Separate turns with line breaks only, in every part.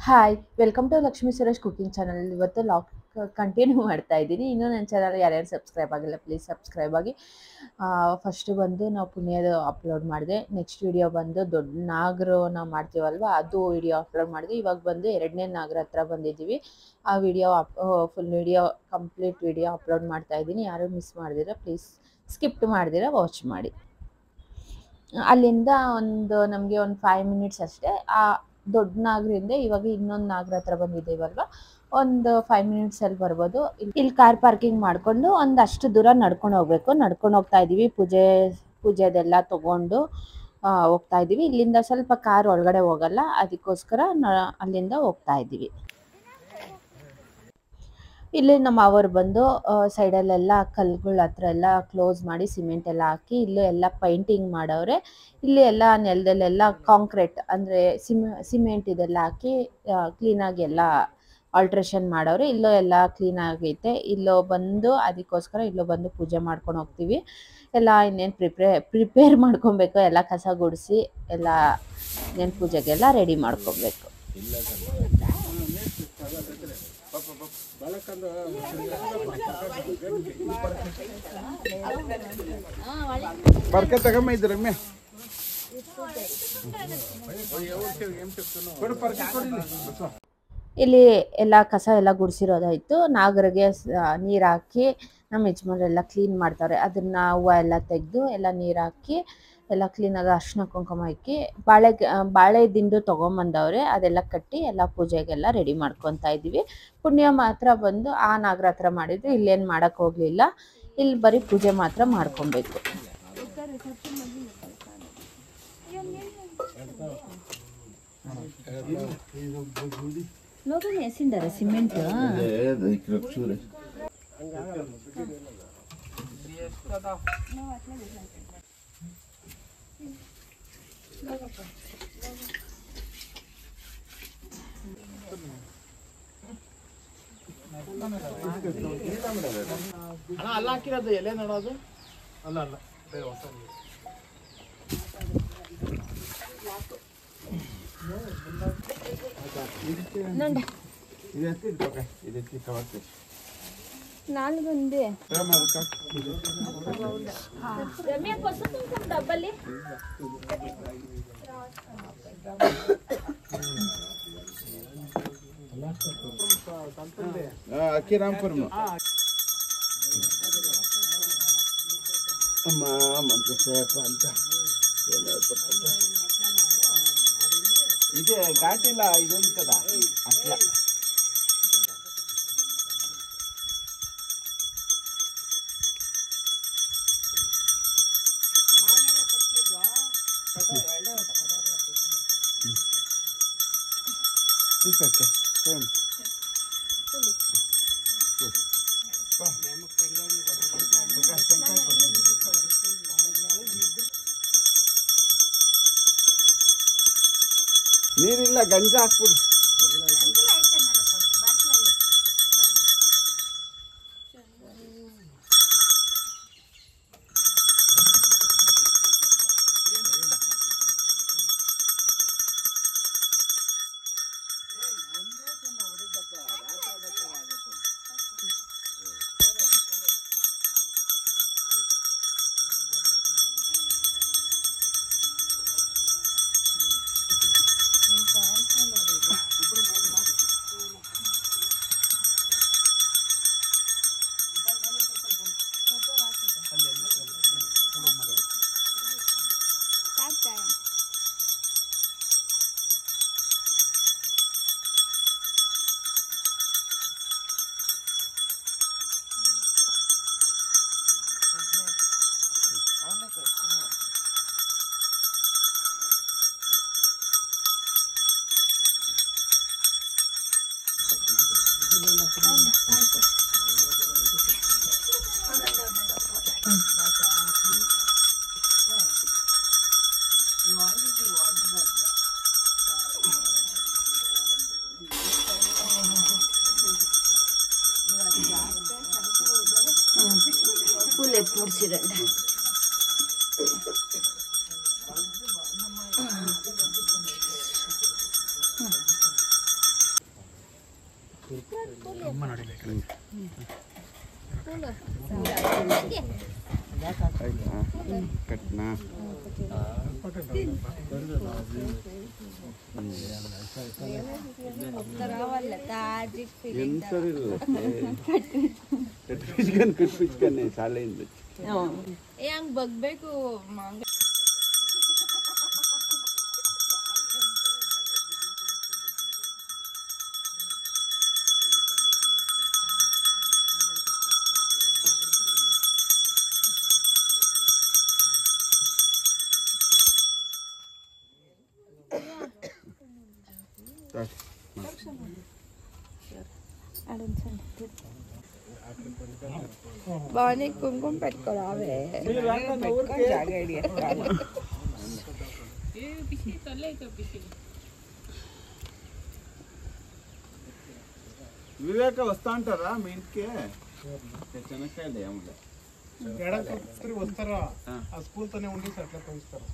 Hi, welcome to Lakshmi Suresh cooking channel. ಇವತ್ತು log continue ಮಾಡ್ತಾ ಇದ್ದೀನಿ. ಇನ್ನೂ ನನ್ನ ಚಾನಲ್ ಯಾರ್ಯಾರು ಸಬ್ಸ್ಕ್ರೈಬ್ ಆಗಿಲ್ಲ ಪ್ಲೀಸ್ ಸಬ್ಸ್ಕ್ರೈಬ್ ಆಗಿ. ಫಸ್ಟು ಬಂದು ನಾವು ಪುಣ್ಯದ ಅಪ್ಲೋಡ್ ಮಾಡಿದೆ. ನೆಕ್ಸ್ಟ್ ವಿಡಿಯೋ ಬಂದು ದೊಡ್ಡ ನಾಗರು ನಾವು ಮಾಡ್ತೀವಲ್ವ ಅದು ವಿಡಿಯೋ ಅಪ್ಲೋಡ್ ಮಾಡಿದೆ. ಇವಾಗ ಬಂದು 2ನೇ ನಾಗರ ಹತ್ರ ಬಂದಿದ್ದೀವಿ. ಆ video full video complete video upload ಮಾಡ್ತಾ ಇದ್ದೀನಿ. ಯಾರು ಮಿಸ್ ಮಾಡಿದಿರ ಪ್ಲೀಸ್ ಸ್ಕಿಪ್ ಮಾಡಿದಿರ ವಾಚ್ ಮಾಡಿ. ಅಲ್ಲಿಂದ ನಮಗೆ ಒಂದು 5 ಮಿನಿಟ್ಸ್ ಅಷ್ಟೇ. ಆ ದೊಡ್ಡ ನಾಗರಿಂದ ಇವಾಗ ಇನ್ನೊಂದು ನಾಗರ ಹತ್ರ ಬಂದಿದ್ದೀವಲ್ವ, ಒಂದು 5 ಮಿನಿಟ್ಸಲ್ಲಿ ಬರ್ಬೋದು. ಇಲ್ಲಿ ಕಾರ್ ಪಾರ್ಕಿಂಗ್ ಮಾಡಿಕೊಂಡು ಒಂದಷ್ಟು ದೂರ ನಡ್ಕೊಂಡು ಹೋಗ್ಬೇಕು. ನಡ್ಕೊಂಡು ಹೋಗ್ತಾ ಇದ್ದೀವಿ. ಪೂಜೆದೆಲ್ಲ ತೊಗೊಂಡು ಹೋಗ್ತಾ ಇದ್ದೀವಿ. ಇಲ್ಲಿಂದ ಸ್ವಲ್ಪ ಕಾರ್ ಒಳಗಡೆ ಹೋಗಲ್ಲ, ಅದಕ್ಕೋಸ್ಕರ ಅಲ್ಲಿಂದ ಹೋಗ್ತಾ ಇದ್ದೀವಿ. ಇಲ್ಲಿ ನಮ್ಮ ಅವರು ಬಂದು ಸೈಡಲ್ಲೆಲ್ಲ ಕಲ್ಲುಗಳ ಹತ್ರ ಎಲ್ಲ ಕ್ಲೋಸ್ ಮಾಡಿ ಸಿಮೆಂಟ್ ಎಲ್ಲ ಹಾಕಿ ಇಲ್ಲೂ ಎಲ್ಲ ಪೈಂಟಿಂಗ್ ಮಾಡವ್ರೆ. ಇಲ್ಲಿ ಎಲ್ಲ ನೆಲದಲ್ಲೆಲ್ಲ ಕಾಂಕ್ರೀಟ್ ಅಂದರೆ ಸಿಮೆಂಟ್ ಇದೆಲ್ಲ ಹಾಕಿ ಕ್ಲೀನಾಗಿ ಎಲ್ಲ ಆಲ್ಟ್ರೇಷನ್ ಮಾಡವ್ರೆ. ಇಲ್ಲೂ ಎಲ್ಲ ಕ್ಲೀನ್ ಆಗೈತೆ. ಇಲ್ಲೋ ಬಂದು ಅದಕ್ಕೋಸ್ಕರ ಇಲ್ಲೋ ಬಂದು ಪೂಜೆ ಮಾಡ್ಕೊಂಡು ಹೋಗ್ತೀವಿ. ಎಲ್ಲ ಇನ್ನೇನು ಪ್ರಿಪೇರ್ ಮಾಡ್ಕೊಬೇಕು. ಎಲ್ಲ ಕಸ ಗುಡಿಸಿ ಎಲ್ಲ ಇನ್ನೇನು ಪೂಜೆಗೆಲ್ಲ ರೆಡಿ ಮಾಡ್ಕೊಬೇಕು. ಇಲ್ಲಿ ಎಲ್ಲ ಕಸ ಎಲ್ಲ ಗುಡಿಸಿರೋದಾಯ್ತು. ನಾಗರಿಗೆ ನೀರು ಹಾಕಿ ನಮ್ಮ ಯಜಮಾನ್ರೆಲ್ಲ ಕ್ಲೀನ್ ಮಾಡ್ತಾರೆ. ಅದನ್ನ ಹೂವು ಎಲ್ಲ ತೆಗೆದು ಎಲ್ಲ ನೀರು ಹಾಕಿ ಎಲ್ಲ ಕ್ಲೀನಾಗಿ ಅರ್ಶಿನ ಕುಂಕುಮ ಹಾಕಿ ಬಾಳೆ ದಿಂಡು ತೊಗೊಂಬಂದವ್ರೆ. ಅದೆಲ್ಲ ಕಟ್ಟಿ ಎಲ್ಲ ಪೂಜೆಗೆಲ್ಲ ರೆಡಿ ಮಾಡ್ಕೊತಾ ಇದ್ದೀವಿ. ಪುಣ್ಯ ಮಾತ್ರ ಬಂದು ಆ ನಾಗರ ಹತ್ರ ಮಾಡಿದ್ರು. ಇಲ್ಲೇನು ಮಾಡೋಕ್ಕೆ ಹೋಗಲಿಲ್ಲ. ಇಲ್ಲಿ ಬರೀ ಪೂಜೆ ಮಾತ್ರ ಮಾಡ್ಕೊಬೇಕು. ಲೋಕಲ್ ಎಸಿಂದಾರೆ ಸಿಮೆಂಟ್
ಅಲ್ಲ ಹಾಕಿರೋದು ಎಲೆ ನೋಡೋದು ಅಲ್ಲ ಅಲ್ಲ
ನಾನು ಬಂದೆ ಡಬ್ಬಲ್ಲಿ
ಅಕ್ಕಿರಾಂಪುರಂ ಅಮ್ಮ ಮಂತ್ರ ಸೇಪ ಅಂತ ಇದೆ ಘಾಟಿಲ್ಲ ಇದು ಇರ್ತದ ಅಟ್ಲ ನೀರಿಲ್ಲ ಗಂಜಾ ಹಾಕ್ಬಿಡು.
పూలు ఎత్తి ముడిచిరండి.
ಕಟ್ನಾ ಕಟ್ಪಿಚ್ಕನೆ ಶಾಲೆಯಿಂದ
ಹೆಂಗ್ ಬಗ್ಬೇಕು బాగా కుంకుమ పెట్టుకోరావే
వివేక వస్తా అంటారా మీ ఇంటికి? చెనక్కాయలు ఏముండే
వస్తారా? ఆ స్కూల్ తోనే ఉండి అట్లా పోయిస్తారు.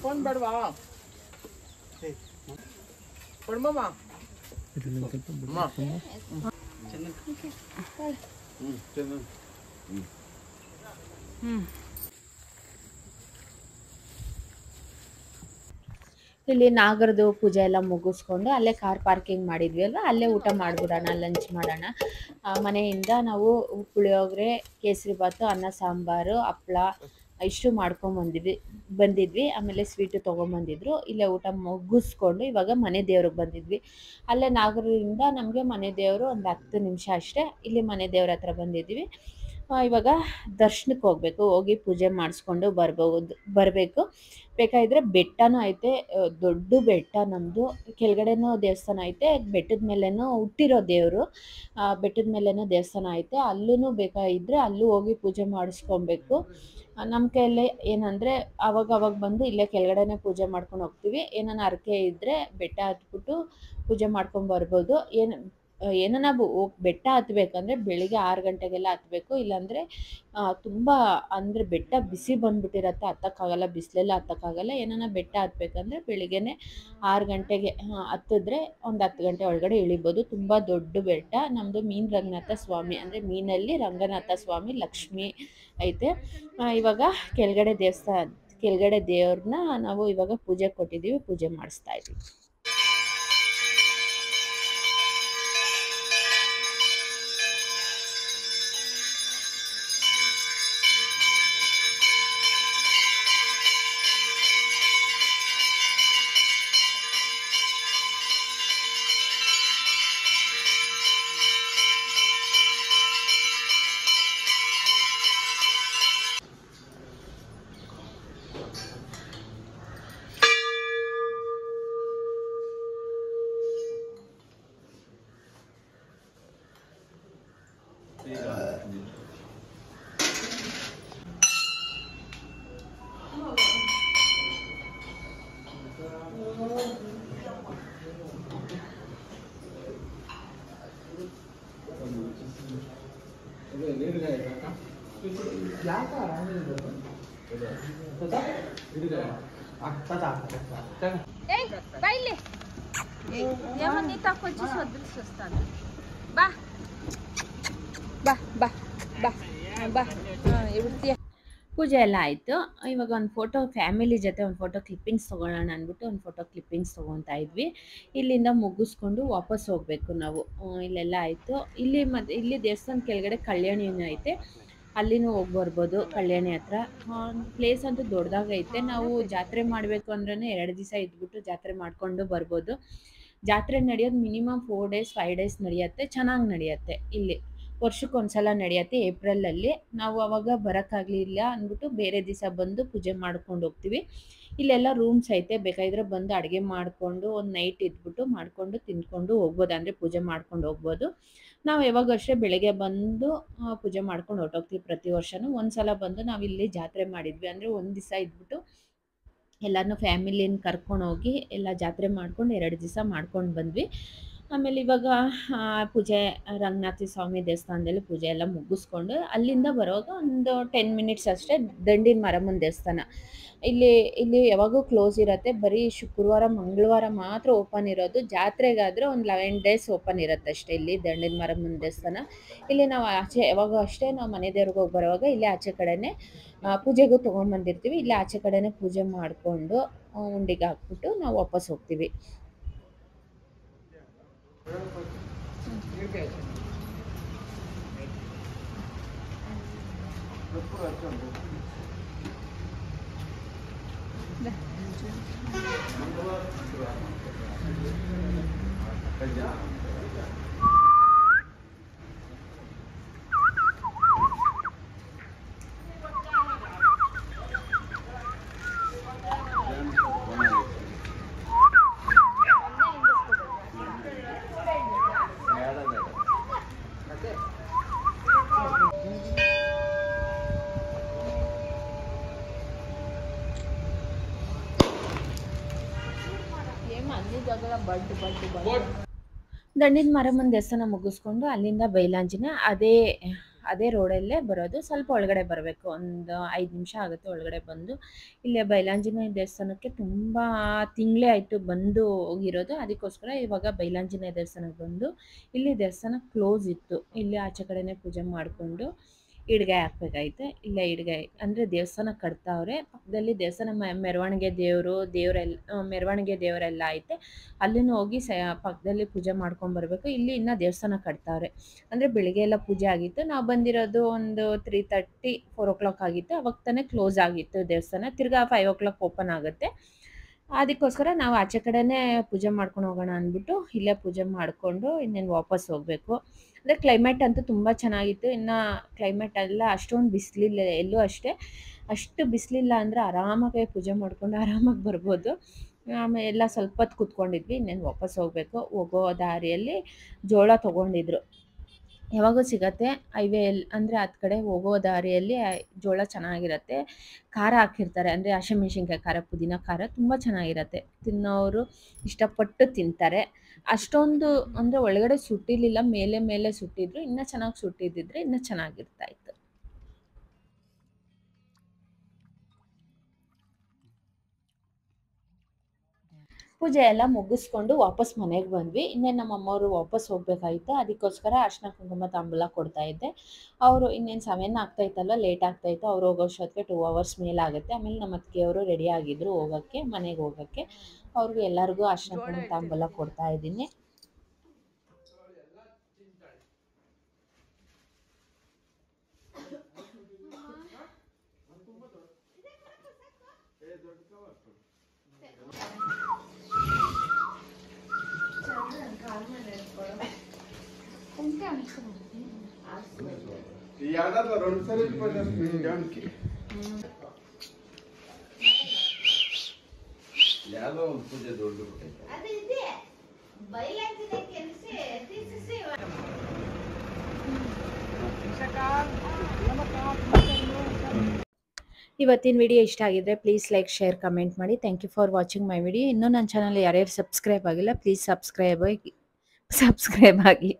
ఫోన్ పడవా పడమా
ಇಲ್ಲಿ ನಾಗರದು ಪೂಜೆ ಎಲ್ಲ ಮುಗಿಸ್ಕೊಂಡು ಅಲ್ಲೇ ಕಾರ್ ಪಾರ್ಕಿಂಗ್ ಮಾಡಿದ್ವಿ ಅಲ್ವಾ, ಅಲ್ಲೇ ಊಟ ಮಾಡ್ಬಿಡೋಣ, ಲಂಚ್ ಮಾಡೋಣ. ಮನೆಯಿಂದ ನಾವು ಪುಳಿಯೋಗರೆ, ಕೇಸರಿ ಬಾತು, ಅನ್ನ ಸಾಂಬಾರು, ಹಪ್ಳ ಇಷ್ಟು ಬಂದಿದ್ವಿ. ಆಮೇಲೆ ಸ್ವೀಟು ತೊಗೊಂಬಂದಿದ್ರು. ಇಲ್ಲೇ ಊಟ ಮುಗಿಸ್ಕೊಂಡು ಇವಾಗ ಮನೆ ದೇವ್ರಿಗೆ ಬಂದಿದ್ವಿ. ಅಲ್ಲೇ ನಾಗರದಿಂದ ನಮಗೆ ಮನೆ ದೇವರು ಒಂದು 10 ನಿಮಿಷ ಅಷ್ಟೇ. ಇಲ್ಲಿ ಮನೆ ದೇವ್ರ ಹತ್ರ ಬಂದಿದ್ವಿ. ಇವಾಗ ದರ್ಶನಕ್ಕೆ ಹೋಗಿ ಪೂಜೆ ಮಾಡಿಸ್ಕೊಂಡು ಬರಬೇಕು. ಬೇಕಾಗಿದ್ರೆ ಬೆಟ್ಟನೂ ಐತೆ, ದೊಡ್ಡ ಬೆಟ್ಟ ನಮ್ಮದು. ಕೆಳಗಡೆನೂ ದೇವಸ್ಥಾನ ಐತೆ, ಬೆಟ್ಟದ ಮೇಲೇನೂ ಹುಟ್ಟಿರೋ ದೇವರು, ಬೆಟ್ಟದ ಮೇಲೇನೂ ದೇವಸ್ಥಾನ ಐತೆ. ಅಲ್ಲೂ ಬೇಕಾಗಿದ್ರೆ ಅಲ್ಲೂ ಹೋಗಿ ಪೂಜೆ ಮಾಡಿಸ್ಕೊಬೇಕು. ನಮ್ಮ ಕೈಯಲ್ಲಿ ಏನಂದರೆ ಅವಾಗ ಬಂದು ಇಲ್ಲೇ ಕೆಳಗಡೆನೇ ಪೂಜೆ ಮಾಡ್ಕೊಂಡು ಹೋಗ್ತೀವಿ. ಏನಾನ ಹರಕೆ ಇದ್ದರೆ ಬೆಟ್ಟ ಹತ್ಬಿಟ್ಟು ಪೂಜೆ ಮಾಡ್ಕೊಂಡು ಬರ್ಬೋದು. ಏನನ್ನ ಬೆಟ್ಟ ಹತ್ಬೇಕಂದ್ರೆ ಬೆಳಿಗ್ಗೆ 6 ಗಂಟೆಗೆಲ್ಲ ಹತ್ಬೇಕು. ಇಲ್ಲಾಂದರೆ ತುಂಬ ಅಂದರೆ ಬೆಟ್ಟ ಬಿಸಿ ಬಂದ್ಬಿಟ್ಟಿರತ್ತೆ, ಹತ್ತಕ್ಕಾಗಲ್ಲ, ಬಿಸಿಲೆಲ್ಲ ಹತ್ತಕ್ಕಾಗಲ್ಲ. ಏನನ್ನ ಬೆಟ್ಟ ಹತ್ಬೇಕಂದ್ರೆ ಬೆಳಿಗ್ಗೆನೆ 6 ಗಂಟೆಗೆ ಹತ್ತಿದ್ರೆ ಒಂದು 10 ಗಂಟೆ ಒಳಗಡೆ ಇಳಿಬೋದು. ತುಂಬ ದೊಡ್ಡ ಬೆಟ್ಟ ನಮ್ಮದು. ಮೀನು ರಂಗನಾಥ ಸ್ವಾಮಿ ಅಂದರೆ ಮೀನಲ್ಲಿ ರಂಗನಾಥ ಸ್ವಾಮಿ, ಲಕ್ಷ್ಮಿ ಐತೆ. ಇವಾಗ ಕೆಳಗಡೆ ದೇವ್ರನ್ನ ನಾವು ಇವಾಗ ಪೂಜೆ ಕೊಟ್ಟಿದ್ದೀವಿ, ಪೂಜೆ ಮಾಡಿಸ್ತಾ ಇದ್ದೀವಿ. ಪೂಜೆ ಎಲ್ಲ ಆಯಿತು. ಇವಾಗ ಒಂದು ಫೋಟೋ ಫ್ಯಾಮಿಲಿ ಜೊತೆ ಒಂದು ಫೋಟೋ ಕ್ಲಿಪ್ಪಿಂಗ್ಸ್ ತೊಗೊಳ್ಳೋಣ ಅಂದ್ಬಿಟ್ಟು ಒಂದು ಫೋಟೋ ಕ್ಲಿಪ್ಪಿಂಗ್ಸ್ ತೊಗೊತಾ ಇದ್ವಿ. ಇಲ್ಲಿಂದ ಮುಗಿಸ್ಕೊಂಡು ವಾಪಸ್ ಹೋಗಬೇಕು ನಾವು. ಇಲ್ಲೆಲ್ಲ ಆಯಿತು. ಇಲ್ಲಿ ದೇವಸ್ಥಾನ ಕೆಳಗಡೆ ಕಲ್ಯಾಣಿನೂ ಐತೆ, ಅಲ್ಲಿನೂ ಹೋಗಿ ಬರ್ಬೋದು. ಕಲ್ಯಾಣಿ ಹತ್ರ ಪ್ಲೇಸ್ ಅಂತೂ ದೊಡ್ಡದಾಗೈತೆ. ನಾವು ಜಾತ್ರೆ ಮಾಡಬೇಕು ಅಂದ್ರೇ 2 ದಿವಸ ಇದ್ಬಿಟ್ಟು ಜಾತ್ರೆ ಮಾಡಿಕೊಂಡು ಬರ್ಬೋದು. ಜಾತ್ರೆ ನಡೆಯೋದು ಮಿನಿಮಮ್ 4 ಡೇಸ್ 5 ಡೇಸ್ ನಡೆಯುತ್ತೆ. ಚೆನ್ನಾಗಿ ನಡೆಯುತ್ತೆ ಇಲ್ಲಿ. ವರ್ಷಕ್ಕೊಂದ್ಸಲ ನಡೆಯುತ್ತೆ ಏಪ್ರಿಲಲ್ಲಿ. ನಾವು ಅವಾಗ ಬರೋಕ್ಕಾಗಲಿಲ್ಲ ಅಂದ್ಬಿಟ್ಟು ಬೇರೆ ದಿವಸ ಬಂದು ಪೂಜೆ ಮಾಡ್ಕೊಂಡು ಹೋಗ್ತೀವಿ. ಇಲ್ಲೆಲ್ಲ ರೂಮ್ಸ್ ಐತೆ, ಬೇಕಾಗಿದ್ರೆ ಬಂದು ಅಡುಗೆ ಮಾಡಿಕೊಂಡು ಒಂದು ನೈಟ್ ಇದ್ಬಿಟ್ಟು ಮಾಡಿಕೊಂಡು ತಿಂದ್ಕೊಂಡು ಹೋಗ್ಬೋದು, ಅಂದರೆ ಪೂಜೆ ಮಾಡ್ಕೊಂಡು ಹೋಗ್ಬೋದು. ನಾವು ಯಾವಾಗ ಅಷ್ಟೇ ಬೆಳಗ್ಗೆ ಬಂದು ಪೂಜೆ ಮಾಡ್ಕೊಂಡು ಹೊರಟೋಗ್ತೀವಿ ಪ್ರತಿ ವರ್ಷವೂ. ಒಂದು ಸಲ ಬಂದು ನಾವಿಲ್ಲಿ ಜಾತ್ರೆ ಮಾಡಿದ್ವಿ, ಅಂದರೆ ಒಂದು ದಿವಸ ಇದ್ಬಿಟ್ಟು ಎಲ್ಲರನ್ನೂ ಫ್ಯಾಮಿಲಿನ ಕರ್ಕೊಂಡೋಗಿ ಎಲ್ಲ ಜಾತ್ರೆ ಮಾಡ್ಕೊಂಡು 2 ದಿವಸ ಮಾಡ್ಕೊಂಡು ಬಂದ್ವಿ. ಆಮೇಲೆ ಇವಾಗ ಪೂಜೆ ರಂಗನಾಥ ಸ್ವಾಮಿ ದೇವಸ್ಥಾನದಲ್ಲಿ ಪೂಜೆ ಎಲ್ಲ ಮುಗಿಸ್ಕೊಂಡು ಅಲ್ಲಿಂದ ಬರುವಾಗ ಒಂದು 10 ಮಿನಿಟ್ಸ್ ಅಷ್ಟೇ ದಂಡಿನ ಮಾರಮ್ಮನ ದೇವಸ್ಥಾನ. ಇಲ್ಲಿ ಯಾವಾಗೂ ಕ್ಲೋಸ್ ಇರುತ್ತೆ, ಬರೀ ಶುಕ್ರವಾರ ಮಂಗಳವಾರ ಮಾತ್ರ ಓಪನ್ ಇರೋದು. ಜಾತ್ರೆಗಾದರೆ ಒಂದು 11 ಡೇಸ್ ಓಪನ್ ಇರುತ್ತೆ ಅಷ್ಟೇ ಇಲ್ಲಿ ದಂಡಿನ ಮಾರಮ್ಮನ ದೇವಸ್ಥಾನ. ಇಲ್ಲಿ ನಾವು ಆಚೆ ಯಾವಾಗ ಅಷ್ಟೇ ನಾವು ಮನೆ ದೇವ್ರಿಗೆ ಹೋಗಿ ಬರುವಾಗ ಇಲ್ಲಿ ಆಚೆ ಕಡೆನೇ ಪೂಜೆಗೂ ತೊಗೊಂಡ್ಬಂದಿರ್ತೀವಿ. ಇಲ್ಲಿ ಆಚೆ ಕಡೆನೇ ಪೂಜೆ ಮಾಡಿಕೊಂಡು ಉಂಡಿಗೆ ಹಾಕ್ಬಿಟ್ಟು ನಾವು ವಾಪಸ್ ಹೋಗ್ತೀವಿ. ದಂಡಿನ ಮಾರಮ್ಮನ ದೇವಸ್ಥಾನ ಮುಗಿಸ್ಕೊಂಡು ಅಲ್ಲಿಂದ ಬೈಲಾಂಜಿನ ಅದೇ ರೋಡಲ್ಲೇ ಬರೋದು. ಸ್ವಲ್ಪ ಒಳಗಡೆ ಬರಬೇಕು, ಒಂದು 5 ನಿಮಿಷ ಆಗುತ್ತೆ ಒಳಗಡೆ ಬಂದು. ಇಲ್ಲೇ ಬೈಲಾಂಜಿನ ದೇವಸ್ಥಾನಕ್ಕೆ ತುಂಬ ತಿಂಗಳೇ ಆಯಿತು ಬಂದು ಹೋಗಿರೋದು. ಅದಕ್ಕೋಸ್ಕರ ಇವಾಗ ಬೈಲಾಂಜಿನ ದೇವಸ್ಥಾನಕ್ಕೆ ಬಂದು ಇಲ್ಲಿ ದೇವಸ್ಥಾನ ಕ್ಲೋಸ್ ಇತ್ತು. ಇಲ್ಲಿ ಆಚೆ ಕಡೆನೇ ಪೂಜೆ ಮಾಡಿಕೊಂಡು ಇಡ್ಗಾಯಿ ಹಾಕ್ಬೇಕಾಯ್ತು. ಇಲ್ಲೇ ಇಡ್ಗಾಯಿ ಅಂದರೆ ದೇವಸ್ಥಾನ ಕಟ್ತಾವ್ರೆ, ಪಕ್ಕದಲ್ಲಿ ದೇವಸ್ಥಾನ ಮೆರವಣಿಗೆ ಮೆರವಣಿಗೆ ದೇವರೆಲ್ಲ ಐತೆ. ಅಲ್ಲಿನೂ ಹೋಗಿ ಪಕ್ಕದಲ್ಲಿ ಪೂಜೆ ಮಾಡ್ಕೊಂಬರ್ಬೇಕು. ಇಲ್ಲಿ ಇನ್ನೂ ದೇವಸ್ಥಾನ ಕಟ್ತಾವ್ರೆ, ಅಂದರೆ ಬೆಳಿಗ್ಗೆ ಎಲ್ಲ ಪೂಜೆ ಆಗಿತ್ತು. ನಾವು ಬಂದಿರೋದು ಒಂದು 3:30 4 o'clock ಆಗಿತ್ತು. ಅವಾಗ ತಾನೇ ಕ್ಲೋಸ್ ಆಗಿತ್ತು ದೇವಸ್ಥಾನ. ತಿರ್ಗಾ 5 o'clock ಓಪನ್ ಆಗುತ್ತೆ. ಅದಕ್ಕೋಸ್ಕರ ನಾವು ಆಚೆ ಕಡೆನೇ ಪೂಜೆ ಮಾಡ್ಕೊಂಡು ಹೋಗೋಣ ಅಂದ್ಬಿಟ್ಟು ಇಲ್ಲೇ ಪೂಜೆ ಮಾಡಿಕೊಂಡು ಇನ್ನೇನು ವಾಪಸ್ ಹೋಗಬೇಕು. ಅಂದರೆ ಕ್ಲೈಮೇಟ್ ಅಂತೂ ತುಂಬ ಚೆನ್ನಾಗಿತ್ತು. ಇನ್ನು ಕ್ಲೈಮೇಟ್ ಎಲ್ಲ ಅಷ್ಟೊಂದು ಬಿಸಿಲಿಲ್ಲ, ಎಲ್ಲೂ ಅಷ್ಟು ಬಿಸಿಲಿಲ್ಲ. ಅಂದರೆ ಆರಾಮಾಗಿ ಪೂಜೆ ಮಾಡಿಕೊಂಡು ಆರಾಮಾಗಿ ಬರ್ಬೋದು. ಆಮೇಲೆ ಎಲ್ಲ ಸ್ವಲ್ಪ ಹೊತ್ತು ಕೂತ್ಕೊಂಡಿದ್ವಿ, ಇನ್ನೇನು ವಾಪಸ್ ಹೋಗಬೇಕು. ಹೋಗೋ ದಾರಿಯಲ್ಲಿ ಜೋಳ ತೊಗೊಂಡಿದ್ರು, ಯಾವಾಗೂ ಸಿಗತ್ತೆ ಹೈವೇಯಲ್ಲಿ, ಅಂದರೆ ಹತ್ತು ಕಡೆ ಹೋಗೋ ದಾರಿಯಲ್ಲಿ ಜೋಳ ಚೆನ್ನಾಗಿರುತ್ತೆ. ಖಾರ ಹಾಕಿರ್ತಾರೆ, ಅಂದರೆ ಹಸಿಮೆಣ್ಸಿನ್ಕಾಯಿ ಖಾರ, ಪುದೀನ ಖಾರ ತುಂಬ ಚೆನ್ನಾಗಿರುತ್ತೆ. ತಿನ್ನೋರು ಇಷ್ಟಪಟ್ಟು ತಿಂತಾರೆ. ಅಷ್ಟೊಂದು ಅಂದರೆ ಒಳಗಡೆ ಸುಟ್ಟಿರಲಿಲ್ಲ, ಮೇಲೆ ಸುಟ್ಟಿದ್ರು. ಇನ್ನೂ ಚೆನ್ನಾಗಿ ಸುಟ್ಟಿದ್ದಿದ್ರೆ ಇನ್ನೂ ಚೆನ್ನಾಗಿರ್ತಾಯಿತ್ತು. ಪೂಜೆ ಎಲ್ಲ ಮುಗಿಸ್ಕೊಂಡು ವಾಪಸ್ ಮನೆಗೆ ಬಂದ್ವಿ. ಇನ್ನೇನು ನಮ್ಮ ಅಮ್ಮವರು ವಾಪಸ್ ಹೋಗ್ಬೇಕಾಗಿತ್ತು. ಅದಕ್ಕೋಸ್ಕರ ಅರ್ಶಿನ ಕುಂಕುಮ ತಾಂಬೂಲ ಕೊಡ್ತಾಯಿದ್ದೆ. ಅವರು ಇನ್ನೇನು 7 ಆಗ್ತಾಯಿತ್ತಲ್ವ, ಲೇಟ್ ಆಗ್ತಾಯಿತ್ತು. ಅವ್ರು ಹೋಗೋಷ್ಟೊತ್ತಿಗೆ 2 hours ಮೇಲಾಗುತ್ತೆ. ಆಮೇಲೆ ನಮ್ಮ ಅತ್ತಿಗೆಯವರು ರೆಡಿ ಆಗಿದ್ರು ಹೋಗೋಕ್ಕೆ, ಮನೆಗೆ ಹೋಗೋಕ್ಕೆ. ಅವ್ರಿಗೆ ಎಲ್ಲರಿಗೂ ಅರ್ಶಿನ ಕುಂಕುಮ ತಾಂಬೂಲ ಕೊಡ್ತಾಯಿದ್ದೀನಿ.
ಯಾವುದೋ ಒಂದು ಪೂಜೆ ದೊಡ್ಡ ಇವತ್ತಿನ ವಿಡಿಯೋ ಇಷ್ಟ ಆಗಿದ್ರೆ ಪ್ಲೀಸ್ ಲೈಕ್, ಶೇರ್, ಕಮೆಂಟ್ ಮಾಡಿ. Thank you for watching my video. ಇನ್ನೂ ನನ್ನ ಚಾನಲ್ ಯಾರ್ಯಾರು ಸಬ್ಸ್ಕ್ರೈಬ್ ಆಗಿಲ್ಲ ಪ್ಲೀಸ್ ಸಬ್ಸ್ಕ್ರೈಬ್ ಆಗಿ